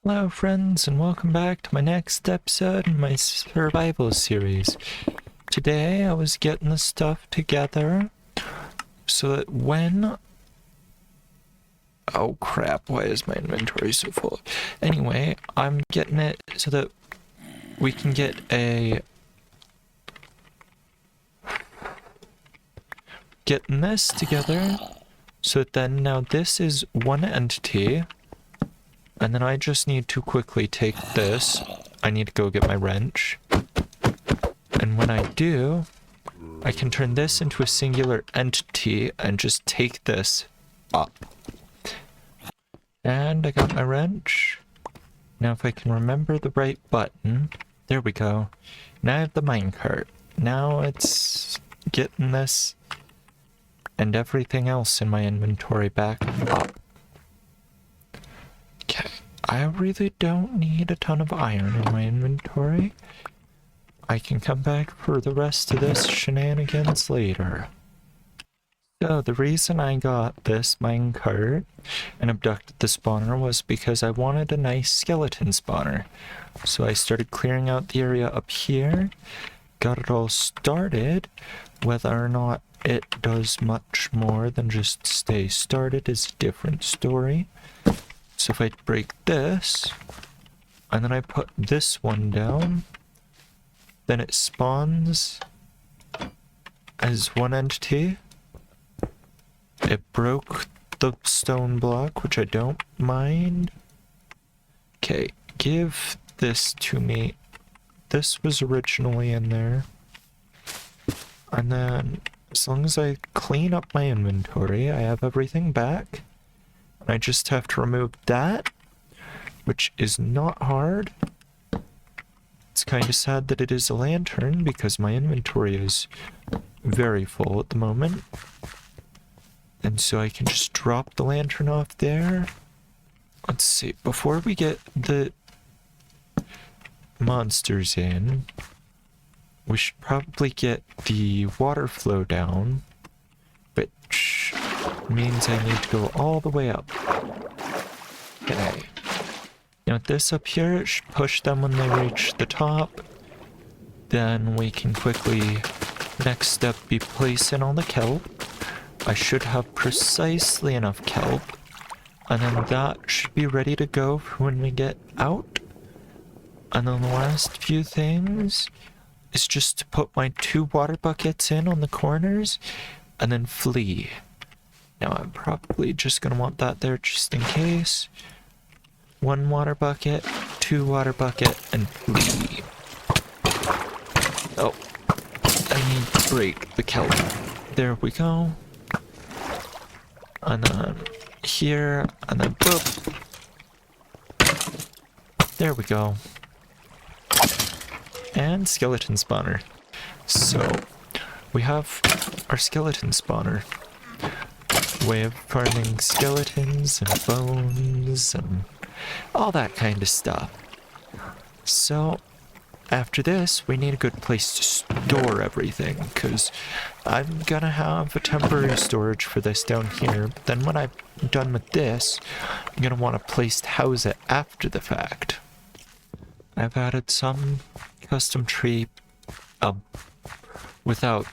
Hello friends and welcome back to my next episode in my survival series. Today I was getting the stuff together so that when... Oh crap, why is my inventory so full? Anyway, I'm getting it so that we can get getting this together so that then now this is one entity. And then I just need to quickly take this. I need to go get my wrench. And when I do, I can turn this into a singular entity and just take this up. And I got my wrench. Now if I can remember the right button, there we go. Now I have the minecart. Now it's getting this and everything else in my inventory back up. Okay, I really don't need a ton of iron in my inventory. I can come back for the rest of this shenanigans later. So the reason I got this minecart and abducted the spawner was because I wanted a nice skeleton spawner. So I started clearing out the area up here, got it all started. Whether or not it does much more than just stay started is a different story. So if I break this, and then I put this one down, then it spawns as one entity. It broke the stone block, which I don't mind. Okay, give this to me. This was originally in there. And then, as long as I clean up my inventory, I have everything back. I just have to remove that, which is not hard. It's kind of sad that it is a lantern because my inventory is very full at the moment. And so I can just drop the lantern off there. Let's see, before we get the monsters in, we should probably get the water flow down, which means I need to go all the way up. Okay. Now this up here, it should push them when they reach the top. Then we can quickly, next step, be placing all the kelp. I should have precisely enough kelp. And then that should be ready to go for when we get out. And then the last few things is just to put my 2 water buckets in on the corners and then flee. Now I'm probably just going to want that there just in case. 1 water bucket, 2 water bucket, and flee. Oh, I need to break the kelp. There we go. And then here, and then boop. There we go. And skeleton spawner. So, we have our skeleton spawner. Way of farming skeletons and bones and all that kind of stuff. So, after this, we need a good place to store everything, because I'm gonna have a temporary storage for this down here, but then when I'm done with this, I'm gonna want a place to house it after the fact. I've added some custom tree without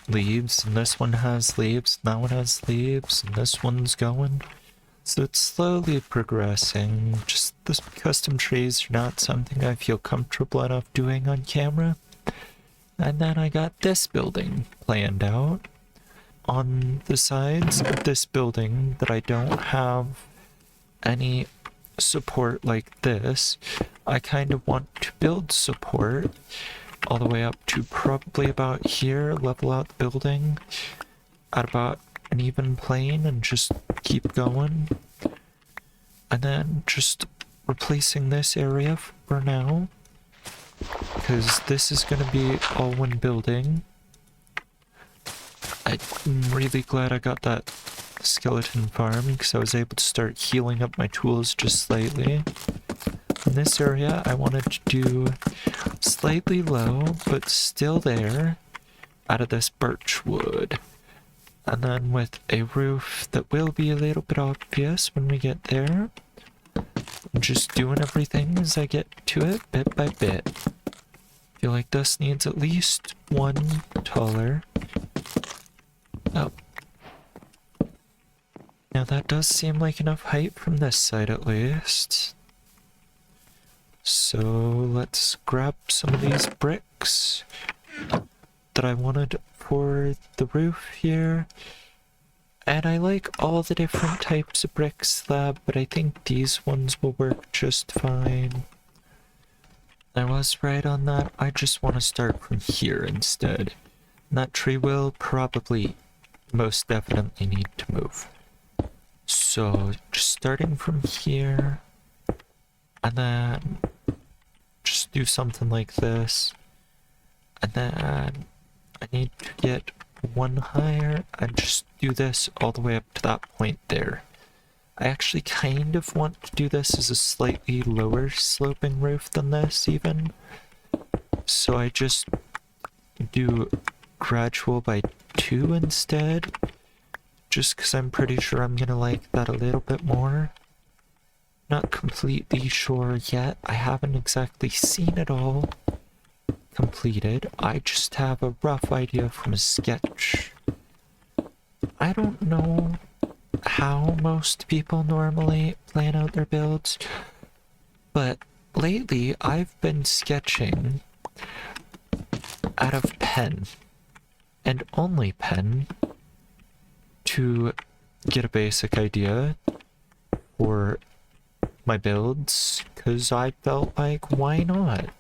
leaves, and this one has leaves, and that one has leaves, and this one's going. So it's slowly progressing. Just the custom trees are not something I feel comfortable enough doing on camera. And then I got this building planned out. On the sides of this building that I don't have any support like this, I kind of want to build support all the way up to probably about here, level out the building at about an even plane and just keep going. And then just replacing this area for now, because this is going to be all one building. I'm really glad I got that skeleton farm because I was able to start healing up my tools just slightly. In this area I wanted to do slightly low but still there out of this birch wood. And then with a roof that will be a little bit obvious when we get there. I'm just doing everything as I get to it, bit by bit. Feel like this needs at least one taller. Oh. Now that does seem like enough height from this side at least. So let's grab some of these bricks that I wanted for the roof here. And I like all the different types of brick slab, but I think these ones will work just fine. I was right on that. I just want to start from here instead. And that tree will probably most definitely need to move. So just starting from here, and then just do something like this. And then I need to get one higher and just do this all the way up to that point there. I actually kind of want to do this as a slightly lower sloping roof than this even. So I just do gradual by 2 instead. Just because I'm pretty sure I'm gonna like that a little bit more. Not completely sure yet. I haven't exactly seen it all completed. I just have a rough idea from a sketch. I don't know how most people normally plan out their builds, but lately I've been sketching out of pen, and only pen, to get a basic idea for my builds, because I felt like, why not?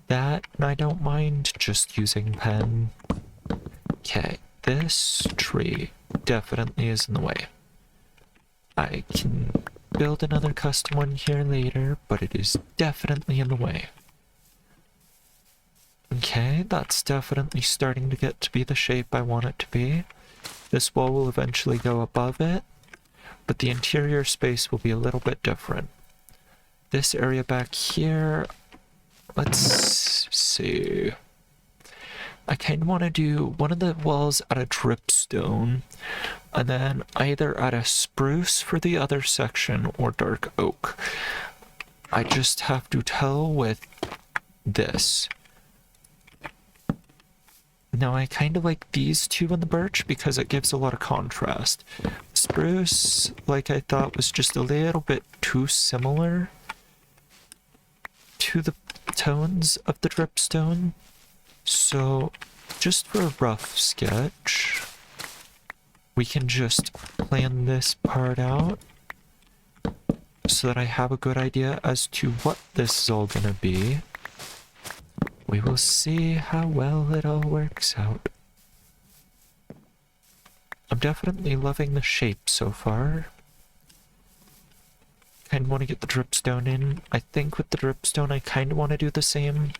That, and I don't mind just using pen. Okay, this tree definitely is in the way. I can build another custom one here later, but it is definitely in the way. Okay, that's definitely starting to get to be the shape I want it to be. This wall will eventually go above it, but the interior space will be a little bit different. This area back here, let's see. I kind of want to do one of the walls out of dripstone, and then either out of spruce for the other section or dark oak. I just have to tell with this. Now I kind of like these two in the birch because it gives a lot of contrast. Spruce, like I thought, was just a little bit too similar to the tones of the dripstone. So just for a rough sketch, we can just plan this part out so that I have a good idea as to what this is all gonna be. We will see how well it all works out. I'm definitely loving the shape so far. Kind of want to get the dripstone in. I think with the dripstone I kind of want to do the same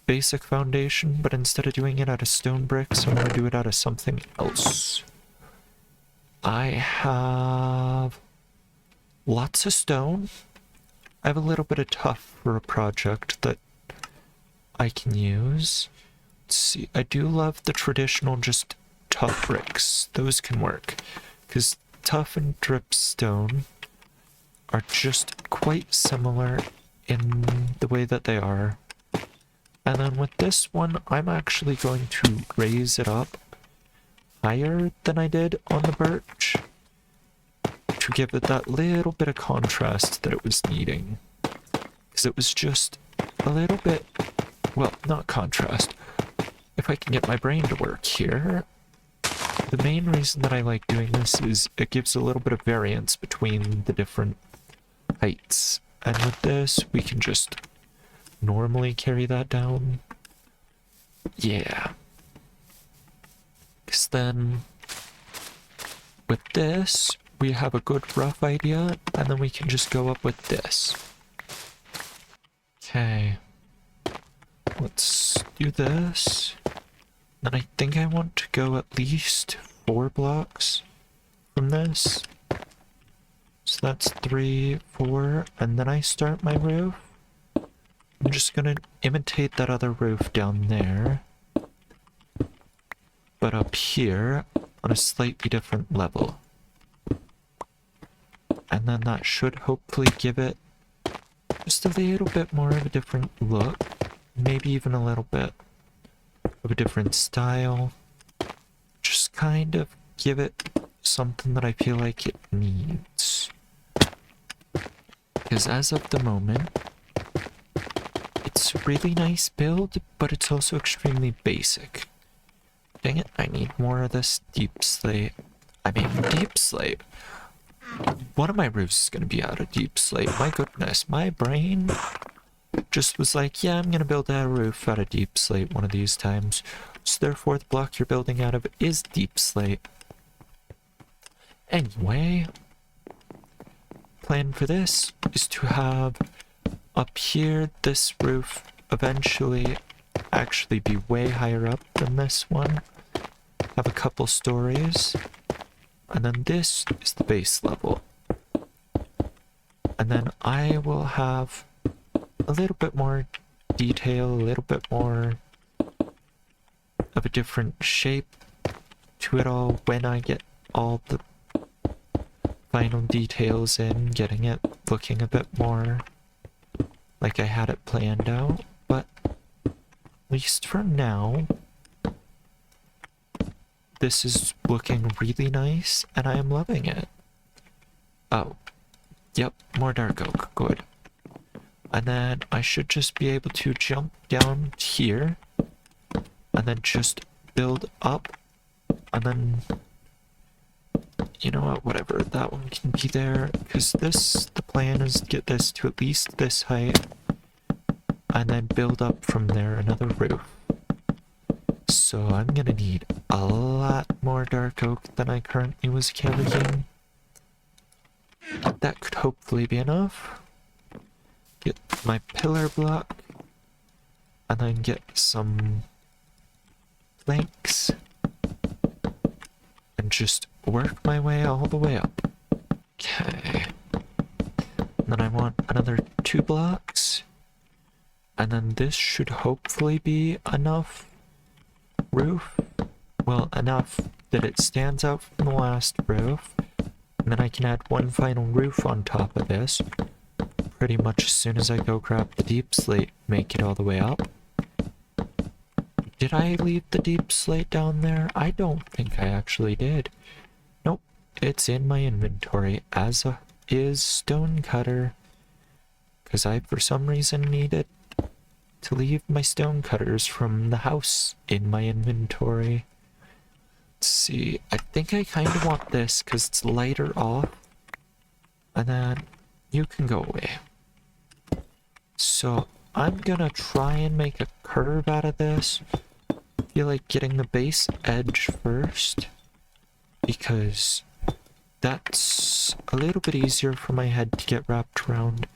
basic foundation, but instead of doing it out of stone bricks, I want to do it out of something else. I have lots of stone. I have a little bit of tuff for a project that I can use. Let's see, I do love the traditional just tuff bricks. Those can work, because tuff and dripstone are just quite similar in the way that they are. And then with this one, I'm actually going to raise it up higher than I did on the birch to give it that little bit of contrast that it was needing. Because it was just a little bit, well, not contrast. If I can get my brain to work here, the main reason that I like doing this is it gives a little bit of variance between the different heights. And with this, we can just normally carry that down. Yeah. Because then, with this, we have a good rough idea, and then we can just go up with this. Okay. Let's do this. Then I think I want to go at least 4 blocks from this. So that's 3, 4, and then I start my roof. I'm just gonna imitate that other roof down there, but up here on a slightly different level. And then that should hopefully give it just a little bit more of a different look. Maybe even a little bit of a different style. Just kind of give it something that I feel like it needs. Because as of the moment, it's a really nice build, but it's also extremely basic. Dang it, I need more of this deep slate. Deep slate. One of my roofs is going to be out of deep slate. My goodness, my brain just was like, yeah, I'm going to build that roof out of deep slate one of these times. So therefore, the block you're building out of is deep slate. Anyway, plan for this is to have up here this roof eventually actually be way higher up than this one. Have a couple stories. And then this is the base level. And then I will have a little bit more detail, a little bit more of a different shape to it all when I get all the final details in, getting it looking a bit more like I had it planned out. But at least for now, this is looking really nice, and I am loving it. Oh, yep, more dark oak, good. And then I should just be able to jump down here, and then just build up, and then, you know what, whatever, that one can be there, because the plan is to get this to at least this height, and then build up from there another roof. So I'm gonna need a lot more dark oak than I currently was carrying. That could hopefully be enough. Get my pillar block, and then get some planks, and just work my way all the way up. Okay. And then I want another 2 blocks, and then this should hopefully be enough roof. Well, enough that it stands out from the last roof, and then I can add one final roof on top of this pretty much as soon as I go grab the deep slate, make it all the way up. Did I leave the deep slate down there? I don't think I actually did. Nope, it's in my inventory, as is stone cutter, because I for some reason needed to leave my stone cutters from the house in my inventory. Let's see, I think I kind of want this because it's lighter off, and then you can go away. So I'm gonna try and make a curve out of this. I feel like getting the base edge first, because that's a little bit easier for my head to get wrapped around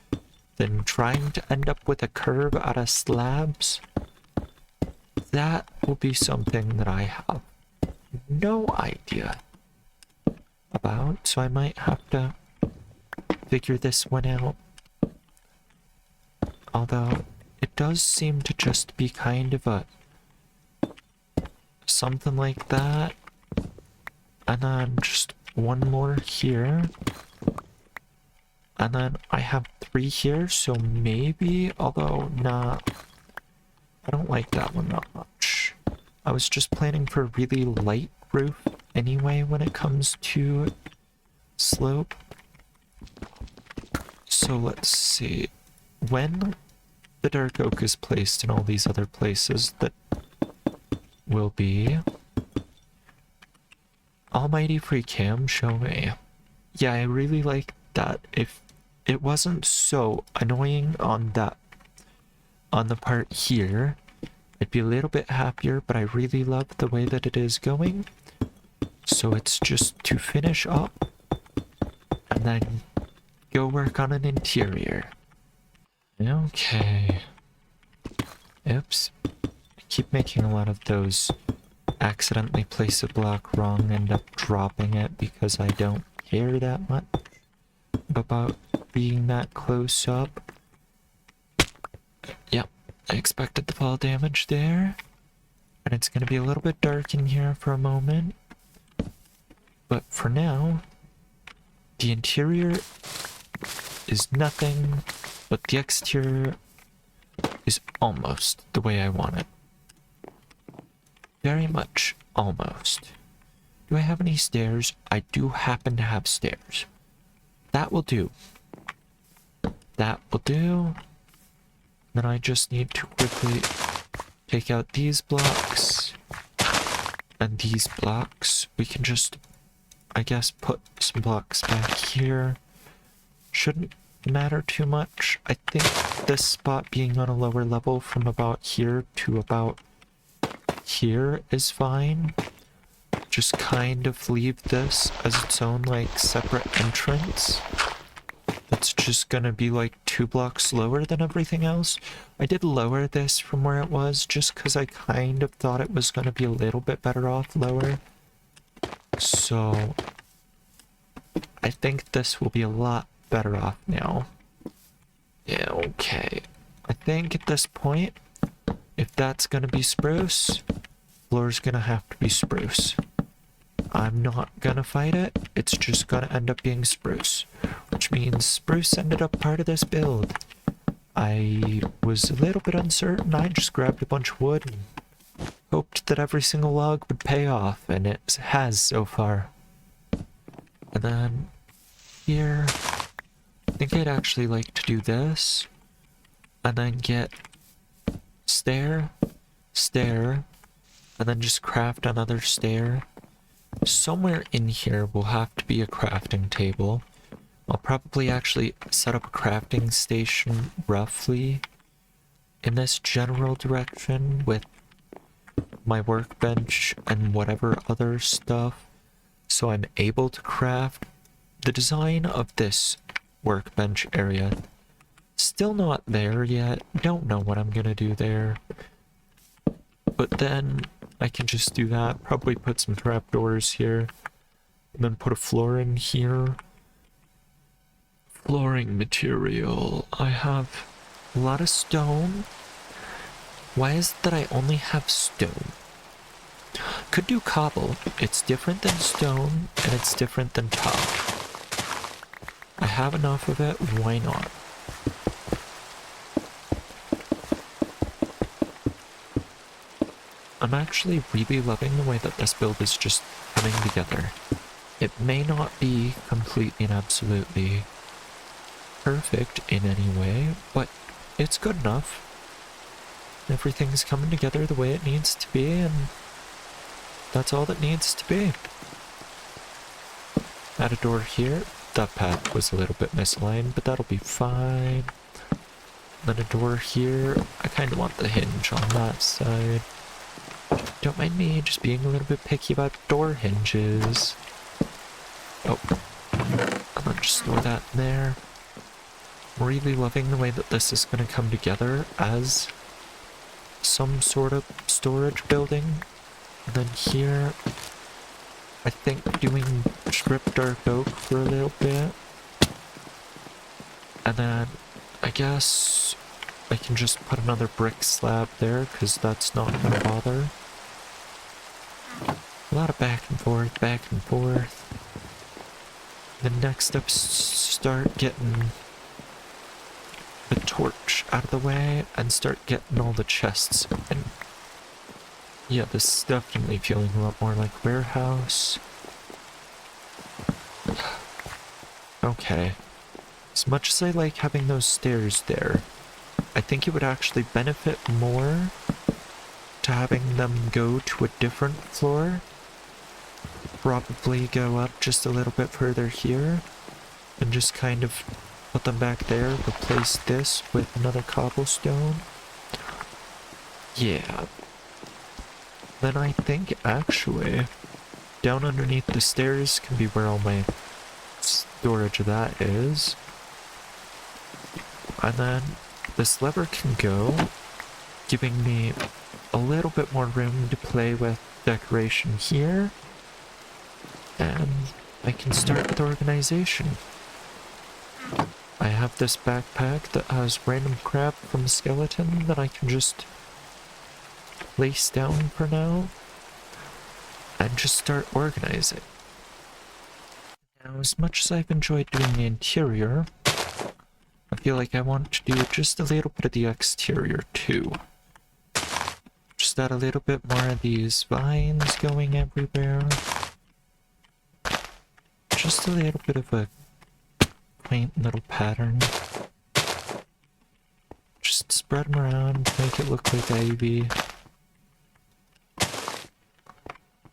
than trying to end up with a curve out of slabs. That will be something that I have no idea about, so I might have to figure this one out. Although it does seem to just be kind of a something like that, and then just one more here, and then I have 3 here, so maybe, although not, I don't like that one that much. I was just planning for a really light roof anyway when it comes to slope. So let's see, when the dark oak is placed in all these other places, that will be almighty free cam, show me. Yeah, I really like that. If it wasn't so annoying on the part here, I'd be a little bit happier, but I really love the way that it is going. So it's just to finish up and then go work on an interior. Okay. Oops. I keep making a lot of those accidentally place a block wrong, end up dropping it because I don't care that much about being that close up. Yep, I expected the fall damage there. And it's going to be a little bit dark in here for a moment. But for now, the interior is nothing, but the exterior is almost the way I want it. Very much almost. Do I have any stairs? I do happen to have stairs. That will do. That will do. Then I just need to quickly take out these blocks and these blocks. We can just, I guess, put some blocks back here. Shouldn't matter too much. I think this spot being on a lower level from about here to about here is fine. Just kind of leave this as its own like separate entrance. It's just gonna be like 2 blocks lower than everything else. I did lower this from where it was just because I kind of thought it was gonna be a little bit better off lower. So I think this will be a lot better off now. Yeah, okay. I think at this point, if that's gonna be spruce, floor's gonna have to be spruce. I'm not gonna fight it, it's just gonna end up being spruce. Which means spruce ended up part of this build. I was a little bit uncertain, I just grabbed a bunch of wood and hoped that every single log would pay off, and it has so far. And then here, I think I'd actually like to do this, and then get stair, stair, and then just craft another stair. Somewhere in here will have to be a crafting table. I'll probably actually set up a crafting station roughly in this general direction with my workbench and whatever other stuff, so I'm able to craft. The design of this workbench area still not there yet. Don't know what I'm gonna do there, but then I can just do that, probably put some trapdoors here, and then put a floor in here. Flooring material. I have a lot of stone. Why is it that I only have stone? Could do cobble. It's different than stone, and it's different than top. I have enough of it, why not? I'm actually really loving the way that this build is just coming together. It may not be completely and absolutely perfect in any way, but it's good enough. Everything's coming together the way it needs to be, and that's all that needs to be. Add a door here. That path was a little bit misaligned, but that'll be fine. Then a door here. I kind of want the hinge on that side. Don't mind me just being a little bit picky about door hinges. Oh, I'm gonna just store that in there. I'm really loving the way that this is going to come together as some sort of storage building. And then here, I think doing stripped dark oak for a little bit. And then I guess I can just put another brick slab there because that's not going to bother. A lot of back and forth, back and forth. The next step is start getting the torch out of the way and start getting all the chests. And yeah, this is definitely feeling a lot more like warehouse. Okay. As much as I like having those stairs there, I think it would actually benefit more to having them go to a different floor. Probably go up just a little bit further here and just kind of put them back there, replace this with another cobblestone. Yeah. Then I think actually down underneath the stairs can be where all my storage of that is. And then this lever can go, giving me a little bit more room to play with decoration here. And I can start with organization. I have this backpack that has random crap from a skeleton that I can just place down for now and just start organizing. Now Now, as much as I've enjoyed doing the interior, I feel like I want to do just a little bit of the exterior too. Just add a little bit more of these vines going everywhere. Just a little bit of a quaint little pattern. Just spread them around, make it look like ivy.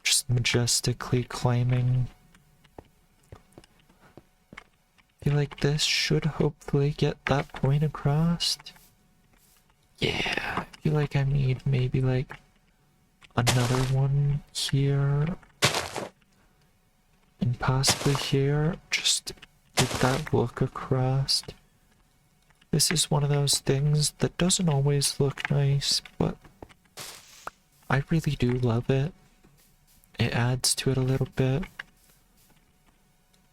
Just majestically climbing. I feel like this should hopefully get that point across. Yeah, I feel like I need maybe like another one here. And possibly here, just get that look across. This is one of those things that doesn't always look nice, but I really do love it. It adds to it a little bit,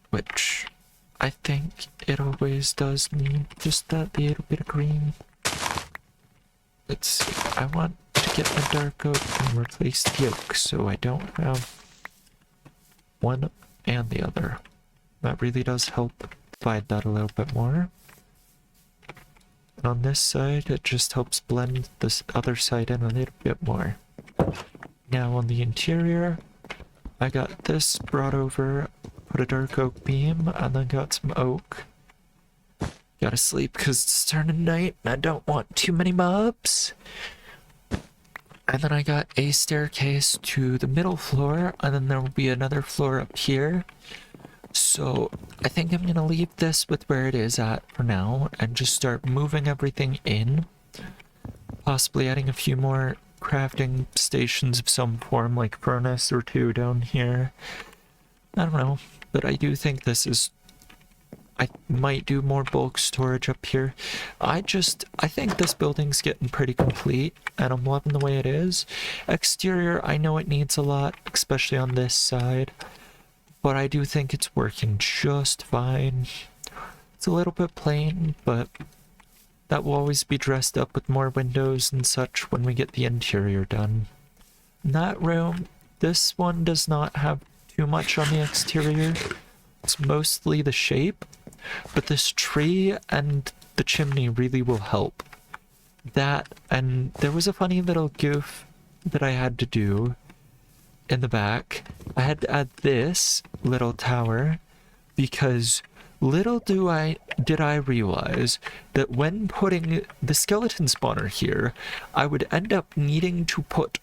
which I think it always does need just that little bit of green. Let's see, I want to get my dark oak and replace the oak so I don't have one and the other. That really does help divide that a little bit more. And on this side, it just helps blend this other side in a little bit more. Now on the interior, I got this brought over, put a dark oak beam, and then got some oak. Gotta sleep because it's turning night and I don't want too many mobs. And then I got a staircase to the middle floor, and then there will be another floor up here. So I think I'm gonna leave this with where it is at for now and just start moving everything in. Possibly adding a few more crafting stations of some form, like furnace or two down here. I don't know, but I do think this is... I might do more bulk storage up here. I think this building's getting pretty complete, and I'm loving the way it is. Exterior, I know it needs a lot, especially on this side, but I do think it's working just fine. It's a little bit plain, but that will always be dressed up with more windows and such when we get the interior done. In that room, this one does not have too much on the exterior. It's mostly the shape, but this tree and the chimney really will help. That, and there was a funny little goof that I had to do in the back. I had to add this little tower because little did I realize that when putting the skeleton spawner here, I would end up needing to put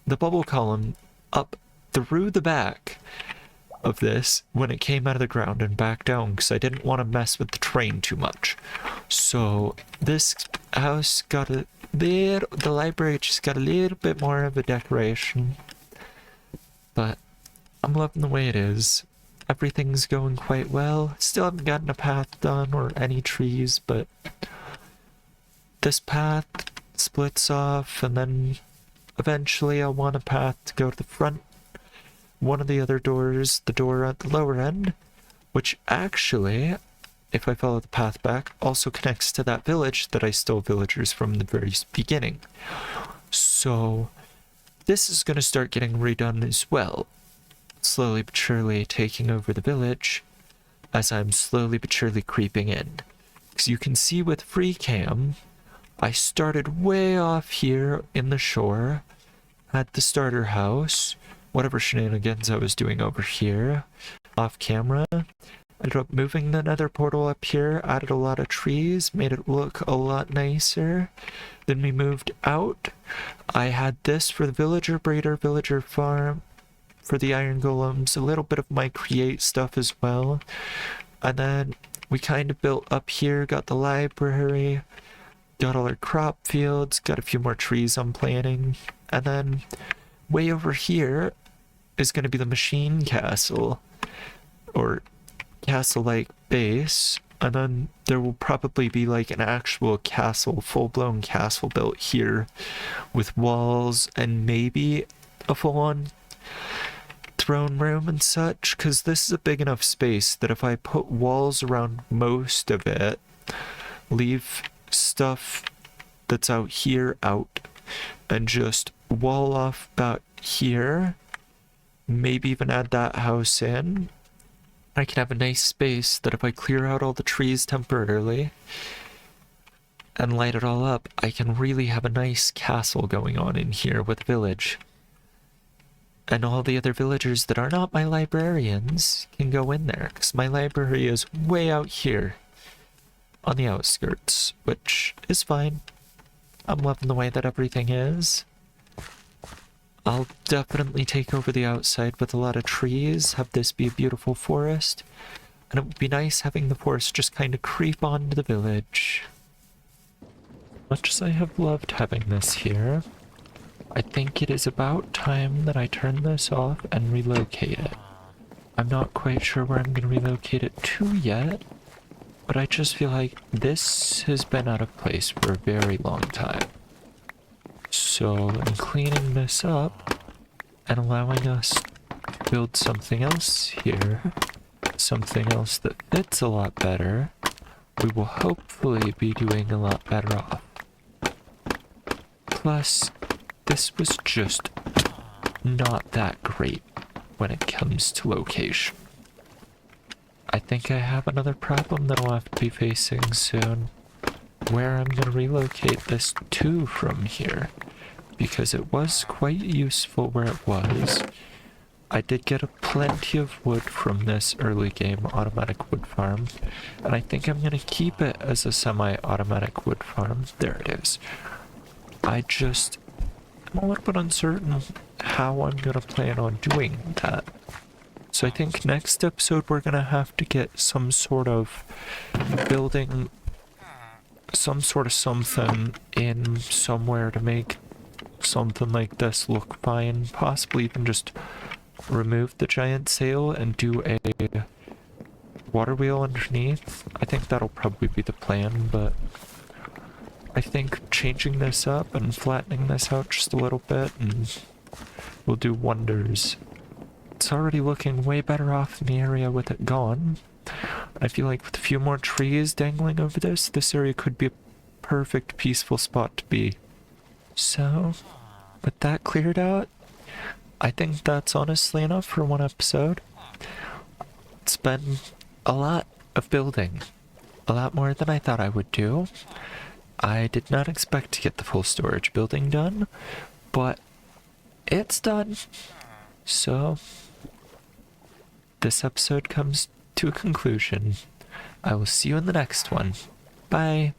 the bubble column up through the back of this when it came out of the ground and back down because I didn't want to mess with the terrain too much. So this house got a little, the library just got a little bit more of a decoration, but I'm loving the way it is. Everything's going quite well. Still haven't gotten a path done or any trees, but this path splits off, and then eventually I'll want a path to go to the front. One of the other doors, the door at the lower end, which actually, if I follow the path back, also connects to that village that I stole villagers from the very beginning. So this is going to start getting redone as well. Slowly but surely taking over the village as I'm slowly but surely creeping in. Because you can see with free cam, I started way off here in the shore at the starter house, whatever shenanigans I was doing over here off camera. Ended up moving the nether portal up here, added a lot of trees, made it look a lot nicer. Then we moved out. I had this for the villager breeder, villager farm, for the iron golems, a little bit of my create stuff as well. And then we kind of built up here, got the library, got all our crop fields, got a few more trees I'm planting. And then way over here is going to be the machine castle, or castle-like base. And then there will probably be like an actual castle, full-blown castle built here with walls and maybe a full-on throne room and such, because this is a big enough space that if I put walls around most of it, leave stuff that's out here out, and just wall off about here, maybe even add that house in, I can have a nice space that if I clear out all the trees temporarily and light it all up, I can really have a nice castle going on in here with a village. And all the other villagers that are not my librarians can go in there, because my library is way out here on the outskirts, which is fine. I'm loving the way that everything is. I'll definitely take over the outside with a lot of trees, have this be a beautiful forest, and it would be nice having the forest just kind of creep onto the village. Much as I have loved having this here, I think it is about time that I turn this off and relocate it. I'm not quite sure where I'm going to relocate it to yet, but I just feel like this has been out of place for a very long time. So, in cleaning this up and allowing us to build something else here, something else that fits a lot better, we will hopefully be doing a lot better off. Plus, this was just not that great when it comes to location. I think I have another problem that I'll have to be facing soon, where I'm going to relocate this to from here, because it was quite useful where it was. I did get plenty of wood from this early game automatic wood farm, and I think I'm going to keep it as a semi-automatic wood farm. There it is. I'm a little bit uncertain how I'm going to plan on doing that. So I think next episode we're going to have to get some sort of building, some sort of something in somewhere to make something like this look fine. Possibly even just remove the giant sail and do a water wheel underneath. I think that'll probably be the plan, but I think changing this up and flattening this out just a little bit and will do wonders. It's already looking way better off in the area with it gone. I feel like with a few more trees dangling over this area could be a perfect peaceful spot to be. So, with that cleared out, I think that's honestly enough for one episode. It's been a lot of building. A lot more than I thought I would do. I did not expect to get the full storage building done, but it's done. So, this episode comes to a conclusion. I will see you in the next one. Bye.